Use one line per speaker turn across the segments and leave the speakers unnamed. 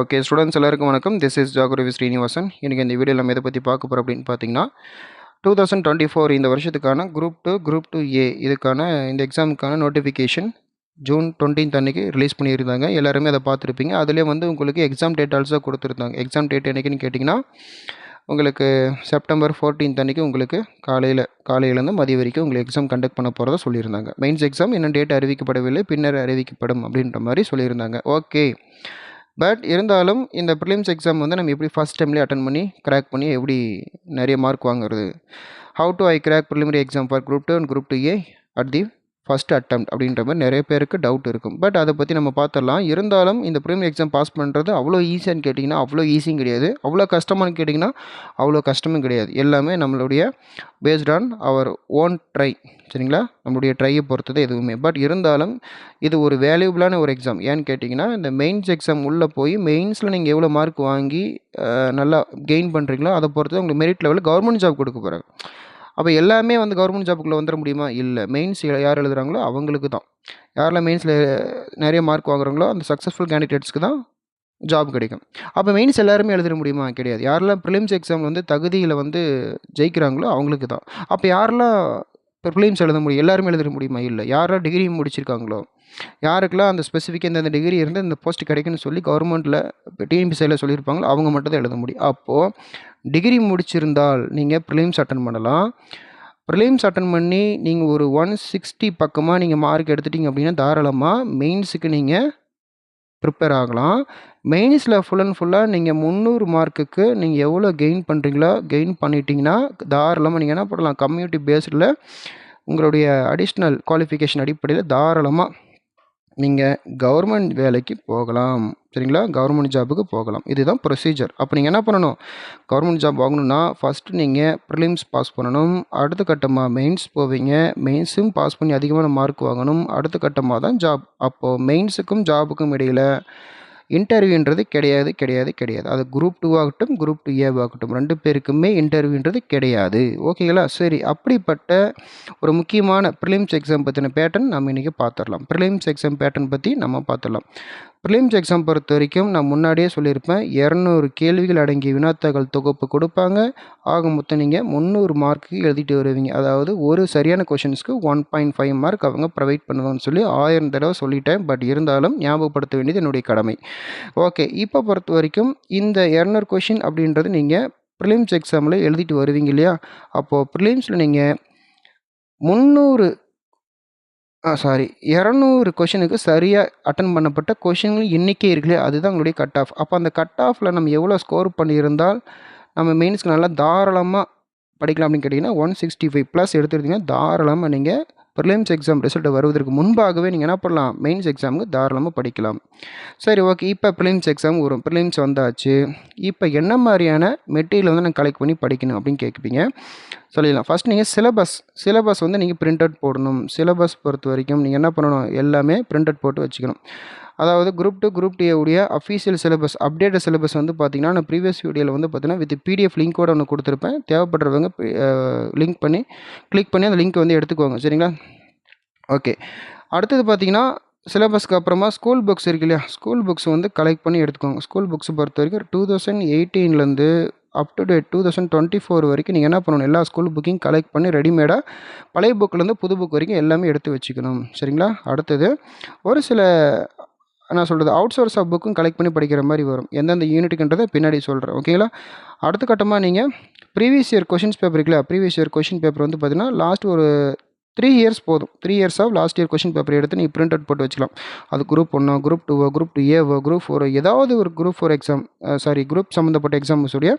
Okay students எல்லாருக்கும் வணக்கம். This is Jaguravi Srinivasan. எனக்கு இந்த வீடியோவில் நம்ம எதை பற்றி பார்க்க போகிறோம் அப்படின்னு பார்த்தீங்கன்னா 2024 இந்த வருஷத்துக்கான குரூப் 2 இதுக்கான இந்த எக்ஸாமுக்கான நோட்டிஃபிகேஷன் ஜூன் 20 அன்றைக்கி ரிலீஸ் பண்ணியிருந்தாங்க. எல்லாருமே அதை பார்த்துருப்பீங்க. அதிலே வந்து உங்களுக்கு எக்ஸாம் டேட் ஆல்சோ கொடுத்துருந்தாங்க. எக்ஸாம் டேட் என்றைக்குன்னு கேட்டிங்கன்னா உங்களுக்கு செப்டம்பர் 14 அன்றைக்கி உங்களுக்கு காலையிலேருந்து மதிய வரைக்கும் உங்களுக்கு எக்ஸாம் கண்டக்ட் பண்ண போகிறதா சொல்லியிருந்தாங்க. மெயின்ஸ் எக்ஸாம் இன்னும் டேட் அறிவிக்கப்படவில்லை, பின்னர் அறிவிக்கப்படும் அப்படின்ற மாதிரி சொல்லியிருந்தாங்க. ஓகே, பட் இருந்தாலும் இந்த ப்ரிலிம்ஸ் எக்ஸாம் வந்து நம்ம எப்படி ஃபஸ்ட் டைம்லேயே அட்டன் பண்ணி கிராக் பண்ணி எப்படி நிறைய மார்க் வாங்குறது, how to I crack preliminary exam for group 2 and group 2A at the first attempt அப்படின்ற மாதிரி நிறைய பேருக்கு டவுட் இருக்கும். பட் அதை பற்றி நம்ம பார்த்துடலாம். இருந்தாலும் இந்த ப்ரிலிமினரி எக்ஸாம் பாஸ் பண்ணுறது அவ்வளோ ஈஸியான்னு கேட்டிங்கன்னா அவ்வளோ ஈஸியும் கிடையாது, அவ்வளோ கஷ்டமானு கேட்டிங்கன்னா அவ்வளோ கஷ்டமும் கிடையாது. எல்லாமே நம்மளுடைய based on our own try, சரிங்களா? நம்மளுடைய ட்ரையை பொறுத்தது எதுவுமே. பட் இருந்தாலும் இது ஒரு வேல்யூபிளான ஒரு எக்ஸாம். ஏன்னு கேட்டிங்கன்னா இந்த மெயின்ஸ் எக்ஸாம் உள்ளே போய் மெயின்ஸில் நீங்கள் எவ்வளோ மார்க் வாங்கி நல்லா கெயின் பண்ணுறீங்களோ அதை பொறுத்து உங்களுக்கு மெரிட் லெவலில் கவர்மெண்ட் ஜாப் கொடுக்க போகிறாங்க. அப்போ எல்லாமே வந்து கவர்மெண்ட் ஜாப்புக்குள்ளே வந்துட முடியுமா? இல்லை. மெயின்ஸ் யார் எழுதுகிறாங்களோ அவங்களுக்கு தான், யாரெல்லாம் மெயின்ஸில் நிறைய மார்க் வாங்குறாங்களோ அந்த சக்ஸஸ்ஃபுல் கேண்டிடேட்ஸ்க்கு தான் ஜாப் கிடைக்கும். அப்போ மெயின்ஸ் எல்லாருமே எழுதிட முடியுமா? கிடையாது. யாரெல்லாம் ப்ரிலிம்ஸ் எக்ஸாம் வந்து தகுதியில் வந்து ஜெயிக்கிறாங்களோ அவங்களுக்கு தான். அப்போ யாரெல்லாம் ப்ரிலிம்ஸ் எழுத முடியும்? எல்லாருமே எழுத முடியுமா? இல்லை. யாரெல்லாம் டிகிரி முடிச்சிருக்காங்களோ, யாருக்கெல்லாம் அந்த ஸ்பெசிஃபிக்காக இந்த டிகிரி இருந்து இந்த போஸ்ட் கிடைக்குன்னு சொல்லி கவர்மெண்ட்டில் இப்போ டிஎன்பிசியில் சொல்லியிருப்பாங்களோ அவங்க மட்டும் தான் எழுத முடியும். அப்போது டிகிரி முடிச்சிருந்தால் நீங்கள் ப்ரிலிம்ஸ் அட்டன் பண்ணலாம். ப்ரிலிம்ஸ் அட்டன் பண்ணி நீங்கள் ஒரு 160 பக்கமாக நீங்கள் மார்க் எடுத்துட்டிங்க அப்படின்னா தாராளமாக மெயின்ஸுக்கு நீங்கள் ப்ரிப்பேர் ஆகலாம். மெயின்ஸில் ஃபுல் அண்ட் ஃபுல்லாக நீங்கள் 300 மார்க்குக்கு நீங்கள் எவ்வளோ கெயின் பண்ணுறீங்களோ கெயின் பண்ணிட்டீங்கன்னா தாராளமாக நீங்கள் என்ன பண்ணலாம், கம்யூனிட்டி பேஸ்டில் உங்களுடைய அடிஷ்னல் குவாலிஃபிகேஷன் அடிப்படையில் தாராளமாக நீங்கள் கவர்மெண்ட் வேலைக்கு போகலாம், சரிங்களா? கவர்மெண்ட் ஜாபுக்கு போகலாம். இதுதான் ப்ரொசீஜர். அப்போ நீங்கள் என்ன பண்ணணும், கவர்மெண்ட் ஜாப் வாங்கணுன்னா ஃபஸ்ட்டு நீங்கள் ப்ரிலிம்ஸ் பாஸ் பண்ணணும். அடுத்த கட்டமாக மெயின்ஸ் போவீங்க. மெயின்ஸும் பாஸ் பண்ணி அதிகமான மார்க் வாங்கணும். அடுத்த கட்டமாக தான் ஜாப். அப்போது மெயின்ஸுக்கும் ஜாபுக்கும் இடையில் இன்டர்வியூன்றது கிடையாது. அது குரூப் 2 ஆகட்டும் குரூப் 2A ஆகட்டும் 2 பேருக்குமே இன்டர்வியூன்றது கிடையாது. ஓகேங்களா? சரி, அப்படிப்பட்ட ஒரு முக்கியமான ப்ரிலிம்ஸ் எக்ஸாம் பற்றின பேட்டர்ன் நம்ம இன்றைக்கி பார்த்துடலாம். ப்ரிலிம்ஸ் எக்ஸாம் பேட்டர்ன் பற்றி நம்ம பார்த்துடலாம். ப்ரிலிம்ஸ் எக்ஸாம் பொறுத்த வரைக்கும் நான் முன்னாடியே சொல்லியிருப்பேன், 200 கேள்விகள் அடங்கிய வினாத்தாள்கள் தொகுப்பு கொடுப்பாங்க. ஆக மொத்தம் நீங்கள் 300 மார்க்கு எழுதிட்டு வருவீங்க. அதாவது ஒரு சரியான கொஷின்ஸ்க்கு 1.5 மார்க் அவங்க ப்ரொவைட் பண்ணுவாங்கன்னு சொல்லி 1000 தடவை சொல்லிட்டேன். பட் இருந்தாலும் ஞாபகப்படுத்த வேண்டியது என்னுடைய கடமை. ஓகே, இப்போ பொறுத்த வரைக்கும் இந்த 200 கொஷின் அப்படின்றது நீங்கள் ப்ரிலிம்ஸ் எக்ஸாமில் எழுதிட்டு வருவீங்க இல்லையா? அப்போது ப்ரிலிம்ஸில் நீங்கள் 200 கொஷினுக்கு சரியாக அட்டன் பண்ணப்பட்ட கொஷின்கள் எண்ணிக்கை இருக்குல்லையா, அதுதான் உங்களுடைய கட் ஆஃப். அப்போ அந்த கட் ஆஃபில் நம்ம எவ்வளோ ஸ்கோர் பண்ணியிருந்தால் நம்ம மெயின்ஸ்க்கு நல்லா தாராளமாக படிக்கலாம் அப்படின்னு கேட்டிங்கன்னா 165 ப்ளஸ் எடுத்துருந்தீங்கன்னா தாராளமாக நீங்கள் ப்ரிலிம்ஸ் எக்ஸாம் ரிசல்ட் வருவதற்கு முன்பாகவே நீங்கள் என்ன பண்ணலாம், மெயின்ஸ் எக்ஸாமுக்கு தாராளமாக படிக்கலாம். சரி, ஓகே. இப்போ ப்ரிலிம்ஸ் எக்ஸாம் வரும். ப்ரிலிம்ஸ் வந்தாச்சு. இப்போ என்ன மாதிரியான மெட்டீரியல் வந்து நான் கலெக்ட் பண்ணி படிக்கணும் அப்படின்னு கேட்குப்பீங்க. சொல்லிடலாம். ஃபஸ்ட் நீங்கள் சிலபஸ் வந்து நீங்கள் பிரிண்ட் அவுட் போடணும். சிலபஸ் பொறுத்த வரைக்கும் நீங்கள் என்ன பண்ணணும், எல்லாமே பிரிண்ட் அவுட் போட்டு வச்சுக்கணும். அதாவது குரூப் 2 குரூப் 2A உடைய அஃபீஷியல் சிலபஸ், அப்டேட்டட் சிலபஸ் வந்து பார்த்திங்கன்னா நான் ப்ரீவியஸ் வீடியோவில் வந்து பார்த்தீங்கன்னா வித் PDF லிங்க்கோடு ஒன்று கொடுத்துருப்பேன். தேவைப்படுறவங்க கிளிக் பண்ணி அந்த லிங்க் வந்து எடுத்துக்கோங்க, சரிங்களா? ஓகே, அடுத்தது பார்த்திங்கன்னா சிலபஸ்க்கு அப்புறமா ஸ்கூல் புக்ஸ் இருக்கு இல்லையா, ஸ்கூல் புக்ஸ் வந்து கலெக்ட் பண்ணி எடுத்துக்கோங்க. ஸ்கூல் புக்ஸ் பொறுத்த வரைக்கும் 2018 அப் டு டேட் 2024 வரைக்கும் நீங்கள் என்ன பண்ணணும், எல்லா ஸ்கூல் புக்கையும் கலெக்ட் பண்ணி ரெடிமேடாக பழைய புக்கிலேருந்து புது புக் வரைக்கும் எல்லாமே எடுத்து வச்சுக்கணும், சரிங்களா? அடுத்தது ஒரு சில நான் சொல்கிறது அவுட் சோர்ஸ் ஆஃப் புக்கும் கலெக்ட் பண்ணி படிக்கிற மாதிரி வரும். எந்தெந்த யூனிட்டுக்குன்றதை பின்னாடி சொல்கிறேன், ஓகேங்களா? அடுத்த கட்டமாக நீங்கள் ப்ரீவியஸ் இயர் கொஷின்ஸ் பேப்பர் இருக்குல்ல, ப்ரீவியஸ் இயர் கொஷின் பேப்பர் வந்து பார்த்திங்கன்னா லாஸ்ட் ஒரு 3 இயர்ஸ் போதும். 3 years of last year question paper எடுத்து நீங்கள் பிரிண்ட் அவுட் போட்டு வச்சுக்கலாம். அது group 1 group 2 group 2A group 4 ஏதாவது ஒரு குரூப் 4 எக்ஸாம் குரூப் சம்மந்தப்பட்ட எக்ஸாம்ஸுடைய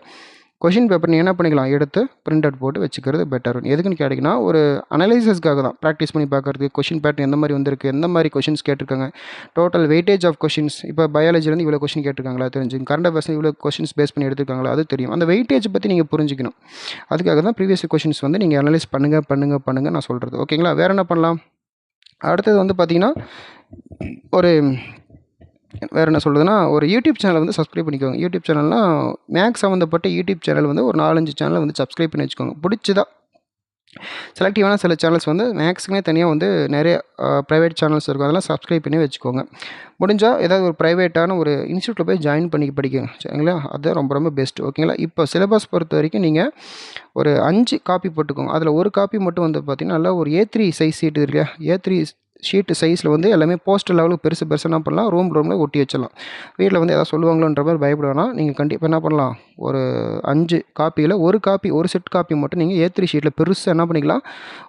கொஷின் பேப்பர் நீங்கள் என்ன பண்ணிக்கலாம், எடுத்து பிரிண்ட் அவுட் போட்டு வச்சுக்கிறது பெட்டர். எதுக்குன்னு கேட்டிங்கன்னா ஒரு அனலைசிஸ்க்காக தான், ப்ராக்டிஸ் பண்ணி பார்க்குறதுக்கு கொஷின் பேட்டர்ன் எந்த மாதிரி வந்திருக்கு, எந்த மாதிரி கொஷின்ஸ் கேட்டிருக்காங்க, டோட்டல் வெயிட்டேஜ் ஆஃப் கொஷின்ஸ். இப்போ பயாலஜிலேருந்து இவ்வளோ கொஷின் கேட்டிருக்காங்களா தெரிஞ்சுங்க, கரண்ட் அஃபேர்ஸ் இவ்வளோ கொஷின்ஸ் பேஸ் பண்ணி எடுத்துருக்காங்களா அது தெரியும். அந்த வெயிட்டேஜ் பற்றி நீங்கள் புரிஞ்சிக்கணும். அதுக்காக தான் ப்ரீவியஸ் கொஷின்ஸ் வந்து நீங்கள் அனலைஸ் பண்ணுங்கள் நான் சொல்கிறது, ஓகேங்களா? வேறு என்ன பண்ணலாம், அடுத்தது வந்து பார்த்திங்கன்னா வேறு என்ன சொல்கிறதுனா ஒரு யூடியூப் சேனலை வந்து சப்ஸ்கிரைப் பண்ணிக்கோங்க. யூடியூப் சேனல்னால் மேக்ஸ் சம்மந்தப்பட்ட யூடியூப் சேனல் வந்து ஒரு 4-5 சேனலை வந்து சப்ஸ்கிரைப் பண்ணி வச்சுக்கோங்க. பிடிச்சதா செலக்டிவான சில சேனல்ஸ் வந்து மேக்ஸுக்குமே தனியாக வந்து நிறைய ப்ரைவேட் சேனல்ஸ் இருக்கும், அதெல்லாம் சப்ஸ்கிரைப் பண்ணி வச்சுக்கோங்க. முடிஞ்சால் ஏதாவது ஒரு ப்ரைவேட்டான ஒரு இன்ஸ்டியூட்டில் போய் ஜாயின் பண்ணி படிக்கங்க, சரிங்களா? அதுதான் ரொம்ப ரொம்ப பெஸ்ட், ஓகேங்களா? இப்போ சிலபஸ் பொறுத்த வரைக்கும் நீங்கள் ஒரு 5 காப்பி போட்டுக்கோங்க. அதில் ஒரு காப்பி மட்டும் வந்து பார்த்திங்கன்னா நல்லா ஒரு A3 சைஸ் ஷீட் இருக்கு இல்லையா, A3 ஷீட்டு சைஸில் வந்து எல்லாமே போஸ்டர் லெவலுக்கு பெருசு பெருசாக என்ன பண்ணலாம், ரூமில் ஒட்டி வச்சிடலாம். வீட்டில் வந்து எதாவது சொல்லுவாங்களோன்ற மாதிரி பயப்பட வேணாம். நீங்கள் கண்டிப்பாக என்ன பண்ணலாம், ஒரு 5 காப்பியில் ஒரு காப்பி, ஒரு செட் காப்பி மட்டும் நீங்கள் A3 ஷீட்டில் பெருசாக என்ன பண்ணிக்கலாம்,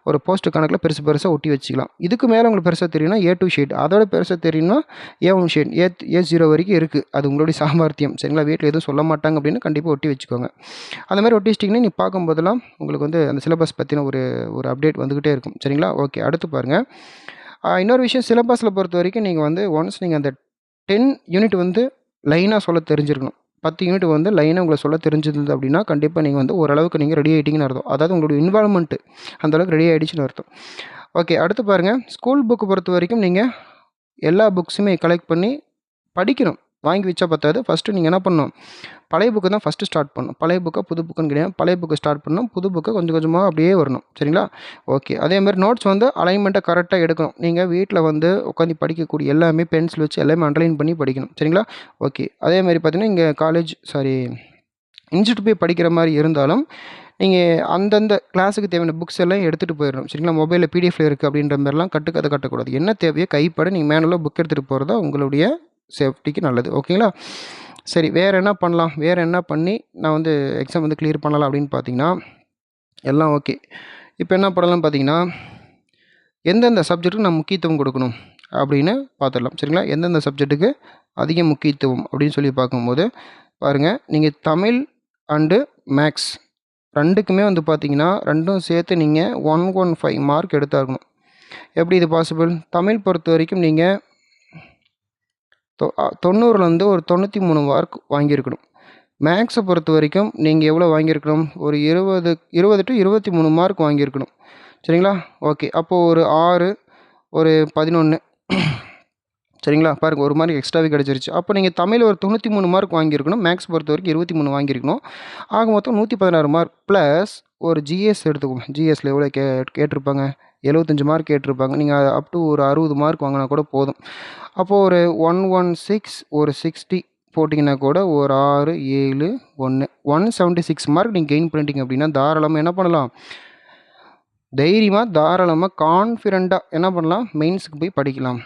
ஒரு போஸ்டர் கணக்கில் பெருசாக ஒட்டி வச்சுக்கலாம். இதுக்கு மேலே உங்களுக்கு பெருசாக தெரியும்னா A2 ஷீட், அதோட பெருசாக தெரியும்னா A1 ஷீட், A0 வரைக்கும் இருக்குது. அது உங்களுடைய சாமர்த்தியம், சரிங்களா? வீட்டில் எதுவும் சொல்ல மாட்டாங்க அப்படின்னு கண்டிப்பாக ஒட்டி வச்சுக்கோங்க. அந்த மாதிரி ஒட்டி வச்சிட்டிங்கன்னா நீ பார்க்கும்போதெல்லாம் உங்களுக்கு வந்து அந்த சிலபஸ் பற்றின ஒரு அப்டேட் வந்துக்கிட்டே இருக்கும், சரிங்களா? ஓகே, அடுத்து பாருங்கள். இன்னொரு விஷயம், சிலபஸில் பொறுத்த வரைக்கும் நீங்கள் வந்து ஒன்ஸ் நீங்கள் அந்த 10 யூனிட் வந்து லைனாக சொல்ல தெரிஞ்சிருக்கணும். 10 யூனிட் வந்து லைனாக உங்களை சொல்ல தெரிஞ்சிருந்தது அப்படின்னா கண்டிப்பாக நீங்கள் வந்து ஓரளவுக்கு நீங்கள் ரெடி ஆகிட்டிங்கன்னு அர்த்தம். அதாவது உங்களுடைய இன்வால்மெண்ட்டு அந்தளவுக்கு ரெடி ஆகிடுச்சின்னு அர்த்தம். ஓகே, அடுத்து பாருங்கள். ஸ்கூல் புக்கு பொறுத்த வரைக்கும் நீங்கள் எல்லா புக்ஸுமே கலெக்ட் பண்ணி படிக்கணும். வாங்கி வச்சா பத்தாது. ஃபஸ்ட்டு நீங்கள் என்ன பண்ணணும், பழைய புக்கு தான் ஃபஸ்ட்டு ஸ்டார்ட் பண்ணணும். பழைய புக்கை புது புக்குன்னு கிடையாது, பழைய புக்கை ஸ்டார்ட் பண்ணணும். புது புக்கை கொஞ்சம் கொஞ்சமாக அப்படியே வரணும், சரிங்களா? ஓகே, அதேமாதிரி நோட்ஸ் வந்து அலைன்மெண்ட்டை கரெக்டாக எடுக்கணும். நீங்கள் வீட்டில் வந்து உட்காந்து படிக்கக்கூடிய எல்லாமே பென்சில் வச்சு எல்லாமே அண்டர்லைன் பண்ணி படிக்கணும், சரிங்களா? ஓகே, அதேமாதிரி பார்த்தீங்கன்னா இங்கே இன்ஸ்டியூட் போய் படிக்கிற மாதிரி இருந்தாலும் நீங்கள் அந்தந்த கிளாஸுக்கு தேவையான புக்ஸ் எல்லாம் எடுத்துகிட்டு போயிடணும், சரிங்களா? மொபைலில் பிடிஎஃப்ல இருக்குது அப்படின்ற மாதிரிலாம் கட்டுக்கதை கட்டக்கூடாது. என்ன தேவையோ கைப்பட நீங்கள் மேனுவலாக புக் எடுத்துகிட்டு போகிறதா உங்களுடைய சேஃப்டிக்கு நல்லது, ஓகேங்களா? சரி, வேறு என்ன பண்ணலாம், வேறு என்ன பண்ணி நான் வந்து எக்ஸாம் வந்து கிளியர் பண்ணலாம் அப்படின்னு பார்த்தீங்கன்னா எல்லாம் ஓகே. இப்போ என்ன பண்ணலாம்னு பார்த்தீங்கன்னா, எந்தெந்த சப்ஜெக்ட்டுக்கு நான் முக்கியத்துவம் கொடுக்கணும் அப்படின்னு பார்த்துடலாம், சரிங்களா? எந்தெந்த சப்ஜெக்ட்டுக்கு அதிக முக்கியத்துவம் அப்படின்னு சொல்லி பார்க்கும்போது பாருங்கள், நீங்கள் தமிழ் அண்டு மேக்ஸ் ரெண்டுக்குமே வந்து பார்த்தீங்கன்னா ரெண்டும் சேர்த்து நீங்கள் 115 மார்க் எடுத்தாகணும். எப்படி இது பாசிபிள்? தமிழ் பொறுத்த வரைக்கும் நீங்கள் 90லேருந்து ஒரு 93 மார்க் வாங்கியிருக்கணும். மேக்ஸை பொறுத்த வரைக்கும் நீங்கள் எவ்வளோ வாங்கியிருக்கணும், ஒரு 20 டு 23 மார்க் வாங்கியிருக்கணும், சரிங்களா? ஓகே, அப்போது ஒரு 6, ஒரு 11, சரிங்களா? பாருங்கள், ஒரு மார்க் எக்ஸ்ட்ராவே கிடச்சிருச்சு. அப்போ நீங்கள் தமிழ் ஒரு 93 மார்க் வாங்கியிருக்கணும், மேக்ஸ் பொறுத்த வரைக்கும் 23 வாங்கியிருக்கணும். ஆக மொத்தம் 116 மார்க் ப்ளஸ் ஒரு ஜிஎஸ் எடுத்துக்கோங்க. ஜிஎஸ்சில் எவ்வளோ கேட்டிருப்பாங்க, 75 மார்க் கேட்டிருப்பாங்க. நீங்கள் அப் டு ஒரு 60 மார்க் வாங்கினா கூட போதும். அப்போது ஒரு 116, ஒரு 60 போட்டிங்கன்னா கூட ஒரு 6, 7, 1 176 மார்க் நீங்கள் கெயின் பண்ணிட்டீங்க அப்படின்னா தாராளமாக என்ன பண்ணலாம், தைரியமாக தாராளமாக கான்ஃபிடண்ட்டாக என்ன பண்ணலாம், மெயின்ஸுக்கு போய் படிக்கலாம்.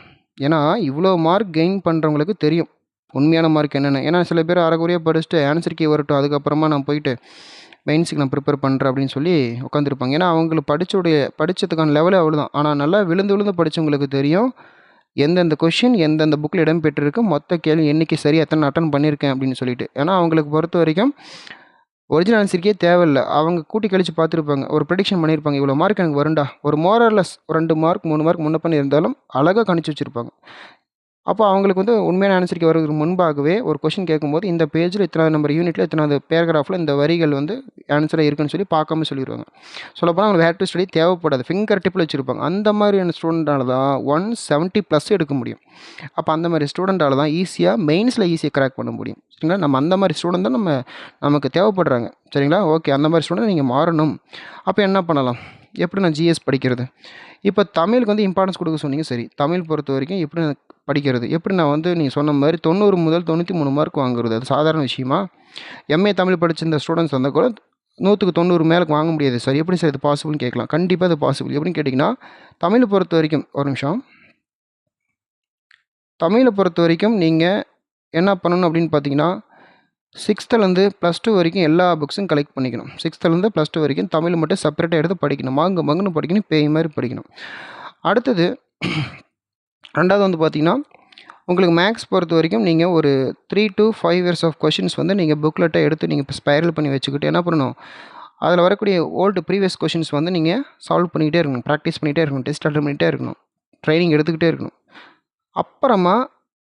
ஏன்னா இவ்வளோ மார்க் கெயின் பண்ணுறவங்களுக்கு தெரியும் உண்மையான மார்க் என்னென்னு. ஏன்னா சில பேர் அரைக்குறையாக படிச்சுட்டு ஆன்சர் கீ வரட்டும் அதுக்கப்புறமா நான் போயிட்டு மெயின்ஸுக்கு நான் ப்ரிப்பேர் பண்ணுறேன் அப்படின்னு சொல்லி உட்காந்துருப்பாங்க. ஏன்னா அவங்களுக்கு படித்ததுக்கான லெவலே அவ்வளோதான். ஆனால் நல்லா விழுந்து படித்தவங்களுக்கு தெரியும் எந்தெந்த கொஷின் எந்தெந்த புக்கில் இடம் பெற்றிருக்கு, மொத்த கேள்வி எண்ணிக்கை சரி, எத்தனை அட்டன் பண்ணியிருக்கேன் அப்படின்னு சொல்லிட்டு. ஏன்னா அவங்களுக்கு பொறுத்த வரைக்கும் ஒரிஜினல் ஆன்சருக்கே தேவையில்லை, அவங்க கூட்டி கழித்து பார்த்துருப்பாங்க, ஒரு ப்ரெடிக்ஷன் பண்ணியிருப்பாங்க, இவ்வளோ மார்க் எனக்கு வருண்டா, ஒரு மோரல்லஸ் 2 மார்க் 3 மார்க் முன்ன பண்ணி இருந்தாலும் அழகாக கணிச்சு வச்சுருப்பாங்க. அப்போ அவங்களுக்கு வந்து உண்மையான ஆன்சருக்கு வர்றதுக்கு முன்பாகவே ஒரு கொஷின் கேட்கும்போது இந்த பேஜில் இத்தனாவது நம்பர் யூனிட்டில் இத்தனாவது பேராகிராஃபில் இந்த வரிகள் வந்து ஆன்சராக இருக்குன்னு சொல்லி பார்க்காம சொல்லிடுவாங்க. சொல்லப்போனால் அவங்களுக்கு ஹேட் டு ஸ்டடி தேவைப்படாது, ஃபிங்கர் டிப்பில் வச்சுருப்பாங்க. அந்த மாதிரியான ஸ்டூடெண்ட்டால் தான் 170+ எடுக்க முடியும். அப்போ அந்த மாதிரி ஸ்டூடெண்ட்டால் தான் மெயின்ஸில் ஈஸியாக கிராக் பண்ண முடியும், சரிங்களா? நம்ம அந்த மாதிரி ஸ்டூடெண்ட் தான் நமக்கு தேவைப்படுறாங்க, சரிங்களா? ஓகே, அந்த மாதிரி ஸ்டூடெண்ட் நீங்கள் மாறணும். அப்போ என்ன பண்ணலாம், எப்படி நான் ஜிஎஸ் படிக்கிறது? இப்போ தமிழுக்கு வந்து இம்பார்ட்டன்ஸ் கொடுக்க சொன்னீங்க, சரி. தமிழ் பொறுத்த வரைக்கும் எப்படி நான் படிக்கிறது, எப்படி நான் வந்து நீங்கள் சொன்ன மாதிரி 90 முதல் 93 மார்க் வாங்குறது அது சாதாரண விஷயமா? எம்ஏ தமிழ் படிச்சிருந்த ஸ்டூடெண்ட்ஸ் வந்தால் கூட 100க்கு 90 மேலே வாங்க முடியாது சார், எப்படி சார் இது பாசிபிள்னு கேட்கலாம். கண்டிப்பாக இது பாசிபிள். எப்படின்னு கேட்டிங்கன்னா, தமிழை பொறுத்த வரைக்கும் ஒரு நிமிஷம், தமிழை பொறுத்த வரைக்கும் நீங்கள் என்ன பண்ணணும் அப்படின்னு பார்த்தீங்கன்னா, 6th +2 வரைக்கும் எல்லா புக்ஸும் கலெக்ட் பண்ணிக்கணும். 6th +2 வரைக்கும் தமிழ் மட்டும் செப்பரேட்டாக எடுத்து படிக்கணும், மங்குன்னு படிக்கணும், பேய் மாதிரி படிக்கணும். அடுத்தது ரெண்டாவது வந்து பார்த்திங்கன்னா, உங்களுக்கு மேக்ஸ் பொறுத்த வரைக்கும் நீங்கள் ஒரு 3 to 5 years ஆஃப் கொஷின்ஸ் வந்து நீங்கள் புக்லெட்டை எடுத்து நீங்கள் இப்போ ஸ்பைரல் பண்ணி வச்சுக்கிட்டு என்ன பண்ணணும், அதில் வரக்கூடிய ப்ரீவியஸ் கொஷின்ஸ் வந்து நீங்கள் சால்வ் பண்ணிக்கிட்டே இருக்கணும், ப்ராக்டிஸ் பண்ணிகிட்டே இருக்கணும், டெஸ்ட் அட்டன் பண்ணிகிட்டே இருக்கணும், ட்ரைனிங் எடுத்துக்கிட்டே இருக்கணும். அப்புறமா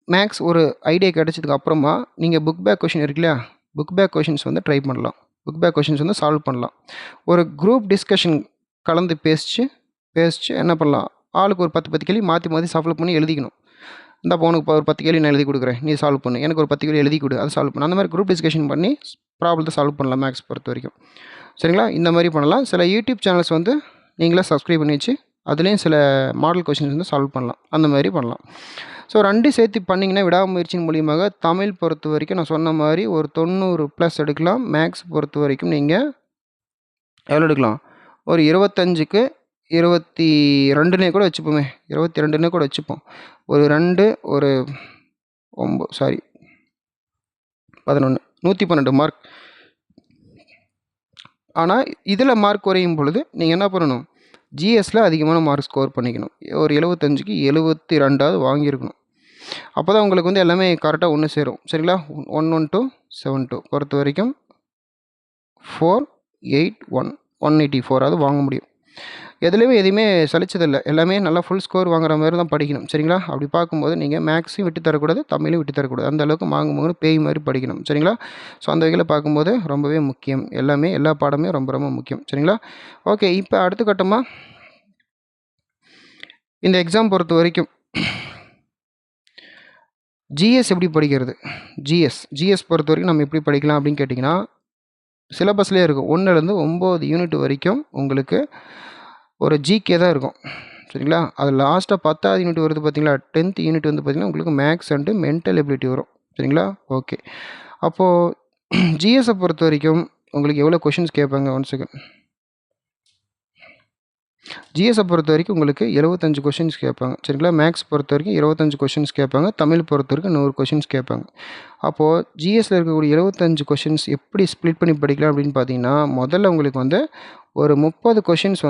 மேக்ஸ் ஒரு ஐடியா கிடச்சதுக்கு அப்புறமா நீங்கள் புக் பேக் கொஷின் இருக்கு இல்லையா, புக் பேக் கொஷின்ஸ் வந்து ட்ரை பண்ணலாம், புக் பேக் கொஷின்ஸ் வந்து சால்வ் பண்ணலாம். ஒரு குரூப் டிஸ்கஷன் கலந்து பேசிச்சு என்ன பண்ணலாம், ஆளுக்கு ஒரு 10 கேள்வி மாற்றி சால்வ் பண்ணி எழுதிக்கணும். இந்த உனக்கு ஒரு 10 கேள்வி நான் எழுதி கொடுக்குறேன், நீ சால்வ் பண்ணு, எனக்கு ஒரு 10 கேள்வி எழுதி கொடு, அதை சால்வ் பண்ணு. அந்த மாதிரி குரூப் டிஸ்கஷன் பண்ணி ப்ராப்ளத்தை சால்வ் பண்ணலாம் மேக்ஸ் பொறுத்த வரைக்கும், சரிங்களா? இந்த மாதிரி பண்ணலாம். சில யூடியூப் சேனல்ஸ் வந்து நீங்களே சப்ஸ்கிரைப் பண்ணி வச்சு அதுலேயும் சில மாடல் கொஷின்ஸ் வந்து சால்வ் பண்ணலாம், அந்த மாதிரி பண்ணலாம். ஸோ 2 சேர்த்து பண்ணிங்கன்னா விடாமுயற்சியின் மூலியமாக தமிழ் பொறுத்த வரைக்கும் நான் சொன்ன மாதிரி ஒரு 90+ எடுக்கலாம். மேக்ஸ் பொறுத்த வரைக்கும் நீங்கள் எவ்வளோ எடுக்கலாம், ஒரு 25க்கு 22னே கூட வச்சுப்போமே, 22னே கூட வச்சுப்போம். ஒரு 2 ஒரு 11 112 மார்க். ஆனால் இதில் மார்க் குறையும் பொழுது நீங்கள் என்ன பண்ணணும், ஜிஎஸ்சில் அதிகமான மார்க் ஸ்கோர் பண்ணிக்கணும். ஒரு 75க்கு 72 வாங்கியிருக்கணும். அப்போ தான் உங்களுக்கு வந்து எல்லாமே கரெக்டாக ஒன்று சேரும். சரிங்களா? 112 72 பொறுத்த வரைக்கும் 481 184 வாங்க முடியும். எதுலேயுமே எதுவுமே சலிச்சதில்லை, எல்லாமே நல்லா ஃபுல் ஸ்கோர் வாங்குற மாதிரி தான் படிக்கணும். சரிங்களா? அப்படி பார்க்கும்போது நீங்கள் மேக்ஸையும் விட்டு தரக்கூடாது, தமிழையும் விட்டு தரக்கூடாது. அந்த அளவுக்கு வாங்கும்போது பேய் மாதிரி படிக்கணும். சரிங்களா? ஸோ அந்த வகையில் பார்க்கும்போது ரொம்பவே முக்கியம். எல்லா பாடமே ரொம்ப ரொம்ப முக்கியம். சரிங்களா? ஓகே, இப்போ அடுத்த கட்டமாக இந்த எக்ஸாம் பொறுத்த வரைக்கும் ஜிஎஸ் எப்படி படிக்கிறது, ஜிஎஸ் பொறுத்த வரைக்கும் நம்ம எப்படி படிக்கலாம் அப்படின்னு கேட்டிங்கன்னா, சிலபஸ்லேயே இருக்கும். 1லேருந்து 9 யூனிட் வரைக்கும் உங்களுக்கு ஒரு ஜிகே தான் இருக்கும். சரிங்களா? அது லாஸ்ட்டாக 10வது யூனிட் வருது பார்த்தீங்களா, 10th யூனிட் வந்து பார்த்திங்கன்னா உங்களுக்கு மேக்ஸ் அண்டு மென்டல் எபிலிட்டி வரும். சரிங்களா? ஓகே, அப்போது ஜிஎஸை பொறுத்த வரைக்கும் உங்களுக்கு எவ்வளோ கொஷின்ஸ் கேட்பாங்க, 1 செகண்ட். ஜிஎஸை பொறுத்த வரைக்கும் உங்களுக்கு 75 கொஷின்ஸ் கேட்பாங்க. சரிங்களா? மேக்ஸ் பொறுத்த வரைக்கும் 25 கொஷின்ஸ் கேட்பாங்க. தமிழ் பொறுத்த வரைக்கும் 100 கொஷின்ஸ் கேட்பாங்க. அப்போது ஜிஎஸ்சில் இருக்கக்கூடிய 75 கொஷின்ஸ் எப்படி ஸ்ப்ளிட் பண்ணி படிக்கலாம் அப்படின்னு பார்த்தீங்கன்னா, முதல்ல உங்களுக்கு வந்து ஒரு 30 கொஷின்ஸ்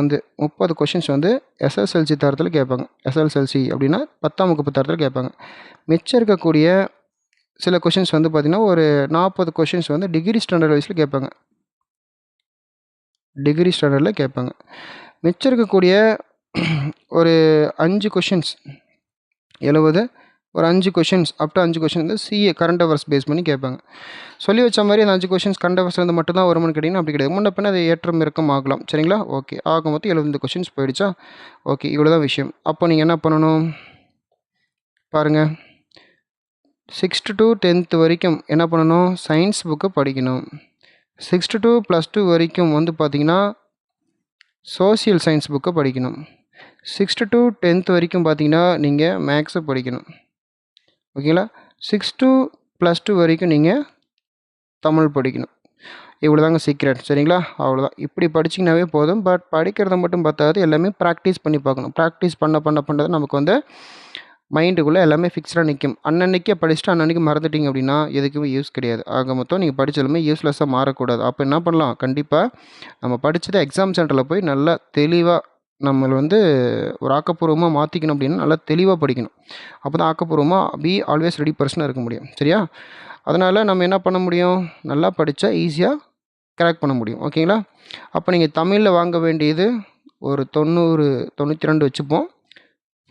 வந்து எஸ்எஸ்எல்சி தரத்தில் கேட்பாங்க. எஸ்எஸ்எல்சி அப்படின்னா 10ஆம் வகுப்பு தரத்தில் கேட்பாங்க. மிச்சம் இருக்கக்கூடிய சில கொஷின்ஸ் வந்து பார்த்திங்கன்னா ஒரு 40 கொஷின்ஸ் வந்து டிகிரி ஸ்டாண்டர்ட் வைஸில் கேட்பாங்க. டிகிரி ஸ்டாண்டர்டில் கேட்பாங்க. மிச்சம் இருக்கக்கூடிய ஒரு 5 கொஷின்ஸ் 70, ஒரு 5 கொஷின்ஸ் அப் டு 5 கொஷின் வந்து சிஏ கரண்ட் அவர்ஸ் பேஸ் பண்ணி கேட்பாங்க. சொல்லி வச்ச மாதிரி அந்த 5 கொஷின்ஸ் கரண்ட் அவர்ஸ்லேருந்து மட்டும் தான் வருமானு கேட்டிங்கன்னா அப்படி கிடையாது. முன்ன பின்ன அது ஏற்றம் இறக்கம் ஆகலாம். சரிங்களா? ஓகே, ஆக மொத்தம் 75 கொஷின்ஸ் போயிடுச்சா? ஓகே, இவ்வளோ தான் விஷயம். அப்போ நீங்கள் என்ன பண்ணணும் பாருங்கள், 6th to 10th வரைக்கும் என்ன பண்ணணும், சயின்ஸ் புக்கை படிக்கணும். 6th to +2 வரைக்கும் வந்து பார்த்திங்கன்னா சோசியல் சயின்ஸ் புக்கை படிக்கணும். 6th to 10th வரைக்கும் பார்த்தீங்கன்னா நீங்கள் மேக்ஸை படிக்கணும். ஓகேங்களா? 6th to +2 வரைக்கும் நீங்கள் தமிழ் படிக்கணும். இவ்வளோ தாங்க சீக்ரெட். சரிங்களா? அவ்வளோதான். இப்படி படிச்சிங்கனாவே போதும். பட் படிக்கிறத மட்டும் பார்த்தாது, எல்லாமே ப்ராக்டிஸ் பண்ணி பார்க்கணும். ப்ராக்டிஸ் பண்ணது நமக்கு வந்து மைண்டுக்குள்ளே எல்லாமே ஃபிக்ஸ்டாக நிற்கும். அன்னன்னைக்கே படிச்சுட்டு அன்னன்னைக்கு மறந்துட்டிங்க அப்படின்னா எதுக்குமே யூஸ் கிடையாது. ஆக மொத்தம் நீங்கள் படித்தாலுமே யூஸ்லெஸ்ஸாக மாறக்கூடாது. அப்போ என்ன பண்ணலாம், கண்டிப்பாக நம்ம படித்ததை எக்ஸாம் சென்டரில் போய் நல்லா தெளிவாக நம்மளை வந்து ஒரு ஆக்கப்பூர்வமாக மாற்றிக்கணும் அப்படின்னா நல்லா தெளிவாக படிக்கணும். அப்போ தான் ஆக்கப்பூர்வமாக பி ஆல்வேஸ் ரெடி பர்சனாக இருக்க முடியும். சரியா? அதனால் நம்ம என்ன பண்ண முடியும், நல்லா படித்தா ஈஸியாக கிராக் பண்ண முடியும். ஓகேங்களா? அப்போ நீங்கள் தமிழில் வாங்க வேண்டியது ஒரு 90 92 வச்சுப்போம்.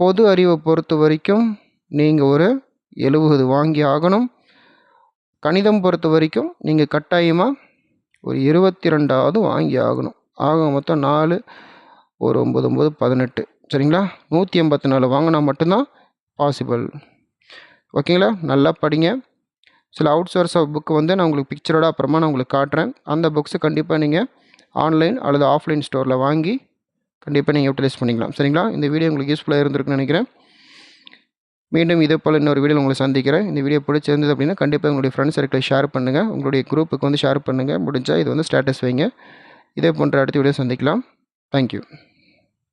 பொது அறிவை பொறுத்த வரைக்கும் நீங்கள் ஒரு 70 வாங்கி ஆகணும். கணிதம் பொறுத்த வரைக்கும் நீங்கள் கட்டாயமாக ஒரு 22வது வாங்கி ஆகணும். ஆக மொத்தம் 4 ஒரு 9 9 18. சரிங்களா? 184 வாங்கினா மட்டும்தான் பாசிபிள். ஓகேங்களா? நல்லா படிங்க. சில அவுட் சோர்ஸ் ஆஃப் புக்கு வந்து நான் உங்களுக்கு பிக்சரோட அப்புறமா நான் உங்களுக்கு காட்டுறேன். அந்த புக்ஸை கண்டிப்பாக நீங்கள் ஆன்லைன் அல்லது ஆஃப்லைன் ஸ்டோரில் வாங்கி கண்டிப்பாக நீங்கள் யூட்டிலைஸ் பண்ணிக்கலாம். சரிங்களா? இந்த வீடியோ உங்களுக்கு யூஸ்ஃபுல்லாக இருந்திருக்குன்னு நினைக்கிறேன். மீண்டும் இதே போல் இன்னொரு வீடியோ உங்களை சந்திக்கிறேன். இந்த வீடியோ பிடிச்சிருந்தது அப்படின்னா கண்டிப்பாக உங்களுடைய ஃப்ரெண்ட்ஸ் சர்க்கிளை ஷேர் பண்ணுங்கள். உங்களுடைய குரூப்புக்கு வந்து ஷேர் பண்ணுங்கள். முடிஞ்சால் இது வந்து ஸ்டேட்டஸ் வைங்க. இதே போன்ற அடுத்த வீடியோ சந்திக்கலாம். தேங்க்யூ.